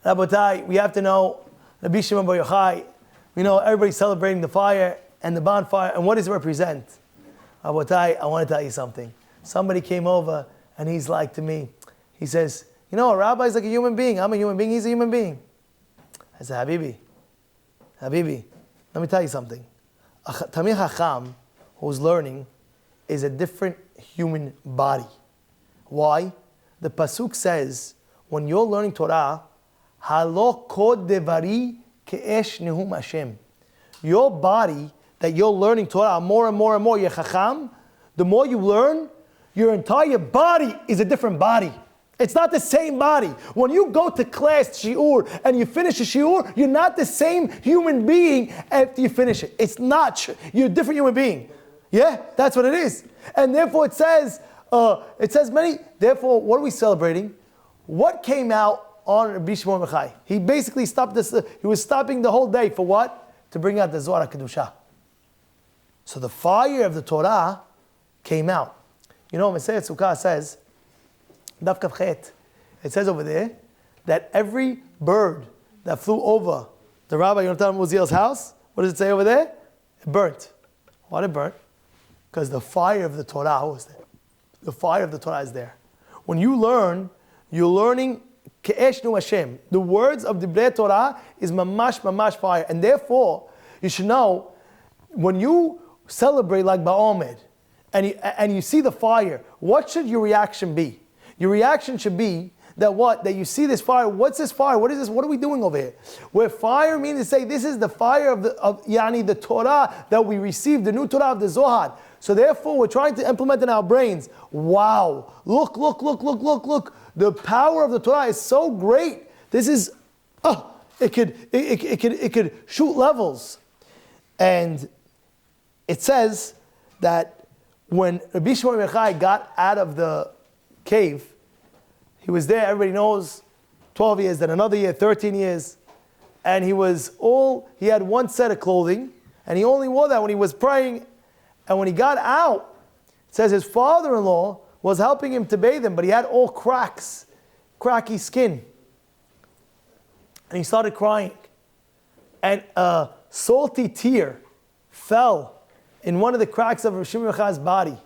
Rabotai, we have to know, Rabbi Shimon Bar Yochai, we know everybody's celebrating the fire and the bonfire, and what does it represent? Rabotai, I want to tell you something. Somebody came over, and he's like to me, he says, a rabbi's like a human being. I'm a human being, he's a human being. I said, Habibi, let me tell you something. A Tamil Chacham who's learning is a different human body. Why? The Pasuk says, when you're learning Torah, Halo kod devari ke'esh nehum Hashem. Your body that you're learning Torah more and more and more, your Chacham, the more you learn, your entire body is a different body. It's not the same body. When you go to class, shiur, and you finish a shiur, you're not the same human being after you finish it. It's not. You're a different human being. Yeah, that's what it is. And therefore it says many, therefore what are we celebrating? What came out on Rabbi Shimon Bar Yochai? He basically stopped this, he was stopping the whole day for what? To bring out the Zohar HaKadoshah. So the fire of the Torah came out. Masechet Sukkah says, Daf Kaf Chet, it says over there that every bird that flew over the Rabbi Yonatan Uziel's house, what does it say over there? It burnt. Why did it burn? Because the fire of the Torah was there. The fire of the Torah is there. When you learn, you're learning Ke'esh Nu Hashem. The words of the Divrei Torah is mamash fire. And therefore, you should know, when you celebrate like Ba'omed, and you see the fire, what should your reaction be? Your reaction should be that what? That you see this fire. What's this fire? What is this? What are we doing over here? Where fire means to say this is the fire of the Torah that we received, the new Torah of the Zohar. So therefore, we're trying to implement in our brains. Wow! Look! The power of the Torah is so great. This is, it could shoot levels, and it says that when Rabbi Shimon Bar Yochai got out of the cave, he was there, everybody knows, 12 years, then another year, 13 years, and he had one set of clothing, and he only wore that when he was praying, and when he got out, it says his father-in-law was helping him to bathe him, but he had all cracks, cracky skin, and he started crying, and a salty tear fell in one of the cracks of Rav Shimon Bar Yochai's body,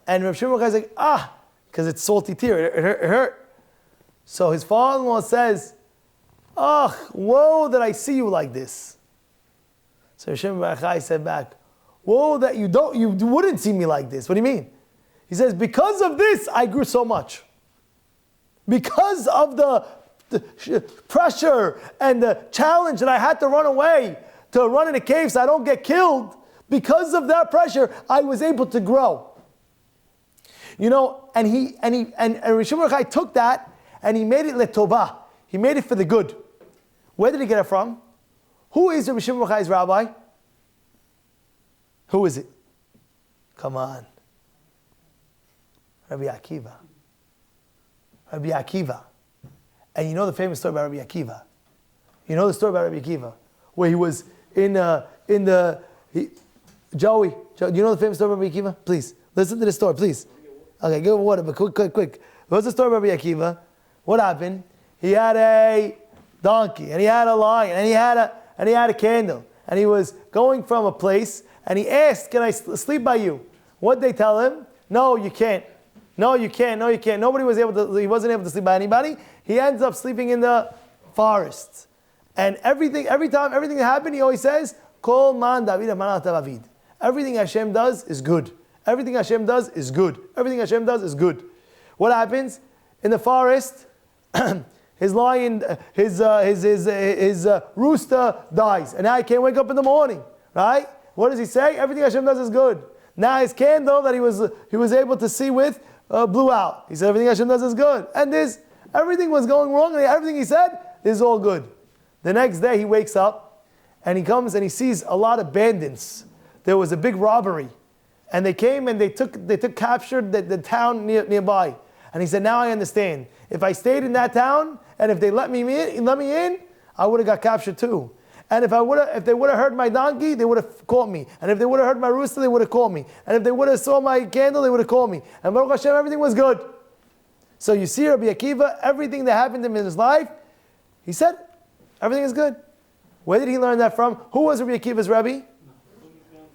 and Rav Shimon Bar Yochai's like, because it's salty tear, it hurt. So his father-in-law says, woe that I see you like this. So Rav Shimon Bar Yochai said back, woe that you wouldn't see me like this. What do you mean? He says, because of this, I grew so much. Because of the pressure and the challenge that I had to run away, to run in a cave so I don't get killed, because of that pressure, I was able to grow. And Rav Shimon Bar Yochai took that and he made it letovah. He made it for the good. Where did he get it from? Who is Rav Shimon Bar Yochai's rabbi? Who is it? Come on. Rabbi Akiva. Rabbi Akiva. And you know the famous story about Rabbi Akiva. You know the story about Rabbi Akiva, where he was Joey, you know the famous story about Rabbi Akiva? Please, listen to the story, please. Okay, give him water, but quick. What's the story about Rabbi Akiva? What happened? He had a donkey, and he had a lion, and he had a candle, and he was going from a place, and he asked, "Can I sleep by you?" What did they tell him? No, you can't. No, you can't. Nobody was able to. He wasn't able to sleep by anybody. He ends up sleeping in the forest, and every time everything that happened, he always says, "Kol man David man David." Everything Hashem does is good. Everything Hashem does is good. Everything Hashem does is good. What happens in the forest? His lion, his rooster dies, and now he can't wake up in the morning. Right? What does he say? Everything Hashem does is good. Now his candle that he was able to see with blew out. He said everything Hashem does is good, and everything was going wrong, and everything he said is all good. The next day he wakes up, and he comes and he sees a lot of bandits. There was a big robbery. And they came and they captured the town nearby. And he said, now I understand. If I stayed in that town and if they let me in, I would have got captured too. And if they would have heard my donkey, they would have caught me. And if they would have heard my rooster, they would have caught me. And if they would have saw my candle, they would have caught me. And Baruch Hashem, everything was good. So you see Rabbi Akiva, everything that happened to him in his life, He said, everything is good. Where did he learn that from? Who was Rabbi Akiva's Rebbe?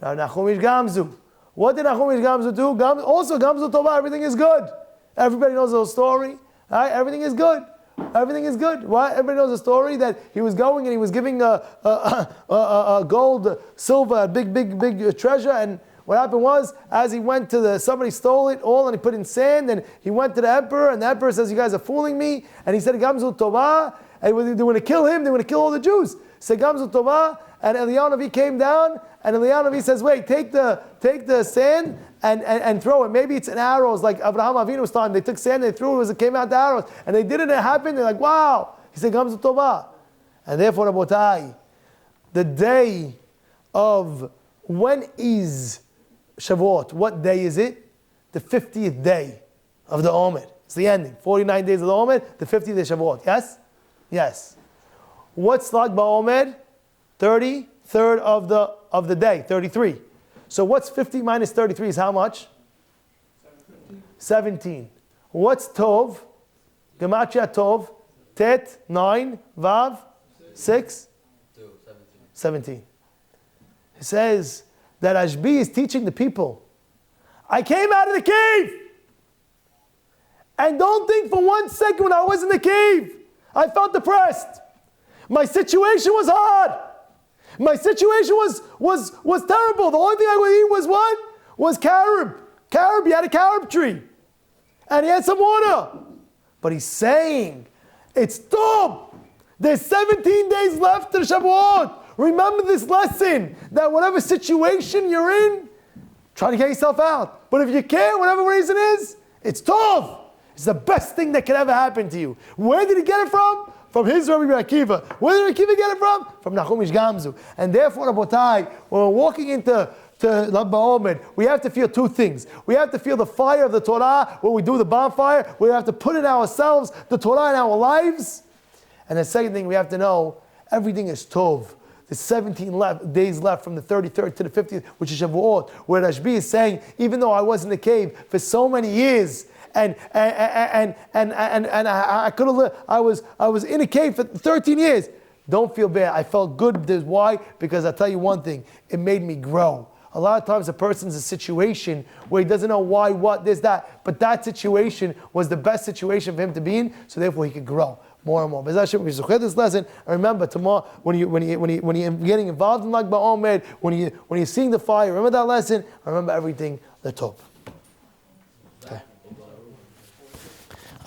Nachumish Gamzu. What did Nachumish Gamzu do? Also, Gamzu Tovah, everything is good. Everybody knows the whole story. Right? Everything is good. Everything is good. Why? Everybody knows the story that he was going and he was giving a gold, silver, big treasure. And what happened was, as he went to somebody stole it all and he put it in sand. And he went to the emperor, and the emperor says, "You guys are fooling me." And he said, "Gamzu Tovah." And they want to kill him. They want to kill all the Jews. So Gamzu Tovah. And Eliyahu Navi came down, and Eliyahu Navi says, "Wait, take the sand and throw it. Maybe it's an arrows like Abraham Avinu's time. They took sand, they threw it, it came out the arrows, and they did it. And it happened. They're like, wow." He said, "Gamzu Tovah." And therefore, Rabotai, the day of when is Shavuot? What day is it? The 50th day of the Omer. It's the ending. 49 days of the Omer. The 50th day of Shavuot. Yes, yes. What's Lag BaOmer? 33rd of the day, 33. So what's 50 minus 33 is how much? 17. What's Tov? Gematria Tov. Tet, 9. Vav, 6. 17. He says that Ashbi is teaching the people. I came out of the cave. And don't think for 1 second when I was in the cave, I felt depressed. My situation was hard. My situation was terrible. The only thing I would eat was what? Was carob. Carob, he had a carob tree. And he had some water. But he's saying, it's tov. There's 17 days left to the Shavuot. Remember this lesson, that whatever situation you're in, try to get yourself out. But if you can't, whatever reason is, it's tov. It's the best thing that could ever happen to you. Where did he get it from? From his Rabbi Akiva. Where did Akiva get it from? From Nachumish Gamzu. And therefore, Rabotai, when we're walking into Lag BaOmer, we have to feel two things. We have to feel the fire of the Torah, when we do the bonfire. We have to put in ourselves the Torah in our lives. And the second thing, we have to know, everything is tov. There's 17 days left from the 33rd to the 50th, which is Shavuot, where Rashbi is saying, even though I was in the cave for so many years, and I could have I was in a cave for 13 years. Don't feel bad. I felt good. Why? Because I'll tell you one thing. It made me grow. A lot of times a person's in a situation where he doesn't know why, what, this, that. But that situation was the best situation for him to be in, so therefore he could grow more and more. Bezrat Hashem, we should this lesson. And remember, tomorrow, when you're getting involved in Lag BaOmer, when you're seeing the fire, remember that lesson. Remember everything. The top.